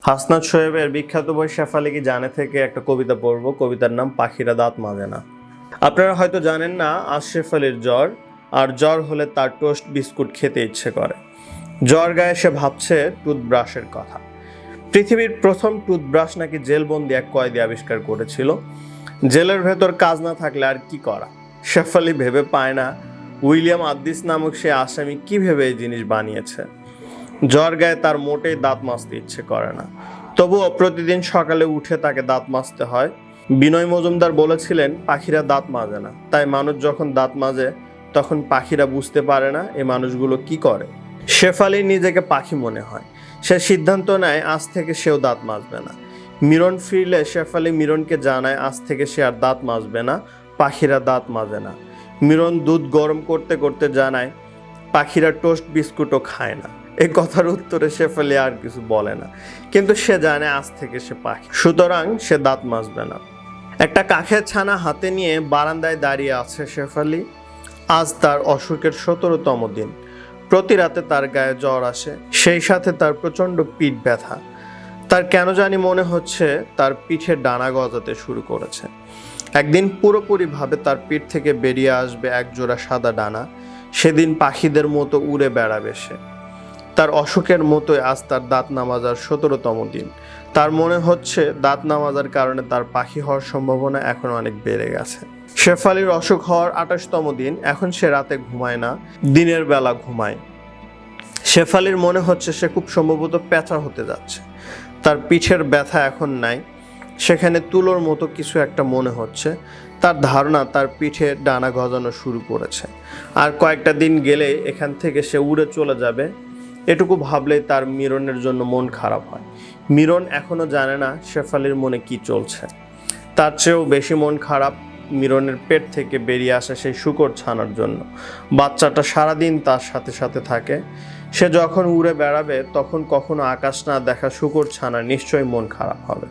হাসনাত শোয়েবের বিখ্যাত বই শেফালি কি জানে থেকে একটা কবিতা পড়ব। কবিতার নাম পাখিরা দাঁত মাজে না। আপনারা হয়তো জানেন না, আজ শেফালির জ্বর, আর জ্বর হলে তার টোস্ট বিস্কুট খেতে ইচ্ছে করে। জ্বর গায়ে সে ভাবছে টুথব্রাশের কথা। পৃথিবীর প্রথম টুথব্রাশ নাকি জেলবন্দি এক কয়েদি আবিষ্কার করেছিল। জেলের ভেতর কাজ না থাকলে আর কি করা। শেফালি ভেবে পায় না উইলিয়াম আদ্দিস নামক সে আসামি কি ভেবে এই জিনিস বানিয়েছে। জ্বর গায়ে তার মোটেই দাঁত মাজতে ইচ্ছে করে না, তবুও প্রতিদিন সকালে উঠে তাকে দাঁত মাজতে হয়। বিনয় মজুমদার বলেছিলেন, পাখিরা দাঁত মাজে না, তাই মানুষ যখন দাঁত মাজে তখন পাখিরা বুঝতে পারে না এ মানুষগুলো কি করে। শেফালি নিজেকে পাখি মনে হয়। সে সিদ্ধান্ত নেয় আজ থেকে সেও দাঁত মাজবে না। মিরন ফিরলে শেফালি মিরনকে জানায় আজ থেকে সে আর দাঁত মাজবে না, পাখিরা দাঁত মাজে না। মিরন দুধ গরম করতে করতে জানায় পাখিরা টোস্ট বিস্কুটও খায় না। এই কথার উত্তরে শেফালি আর কিছু বলে না, কিন্তু সে জানে আজ থেকে সে পাখি, সুতরাং সে দাঁত মাজবে না। একটা কাঠের ছানা হাতে নিয়ে বারান্দায় দাঁড়িয়ে আছে শেফালি। আজ তার অসুখের 17তম দিন। প্রতি রাতে তার গায়ে জ্বর আসে, সেই সাথে তার প্রচণ্ড পিঠ ব্যথা। তার কেন জানি মনে হচ্ছে তার পিঠে ডানা গজাতে শুরু করেছে। একদিন পুরোপুরিভাবে তার পিঠ থেকে বেরিয়ে আসবে এক জোড়া সাদা ডানা। সেদিন পাখিদের মতো উড়ে বেড়াবে সে। তার অসুখের মতোই আজ তার দাঁত না মাজার 17তম দিন। তার মনে হচ্ছে দাঁত না মাজার কারণে তার পাখি হওয়ার সম্ভাবনা এখন অনেক বেড়ে গেছে। শেফালির অসুখ হওয়ার 28তম দিন। এখন সে রাতে ঘুমায় না, দিনের বেলা ঘুমায়। শেফালির মনে হচ্ছে সে খুব সম্ভবত পেঁচা হতে যাচ্ছে। তার পিঠের ব্যথা এখন নাই, সেখানে তুলোর মতো কিছু একটা মনে হচ্ছে। তার ধারণা তার পিঠে ডানা গজানো শুরু করেছে, আর কয়েকটা দিন গেলে এখান থেকে সে উড়ে চলে যাবে। এটুকু ভাবলেই তার মিরনের জন্য মন খারাপ হয়। মিরন এখনো জানে না শেফালির মনে কি চলছে। তার চেয়েও বেশি মন খারাপ মিরনের পেট থেকে বেরিয়ে আসা সেই শূকর ছানার জন্য। বাচ্চাটা সারাদিন তার সাথে সাথে থাকে। সে যখন উড়ে বেড়াবে তখন কখনো আকাশ না দেখা শূকর ছানার নিশ্চয়ই মন খারাপ হবে।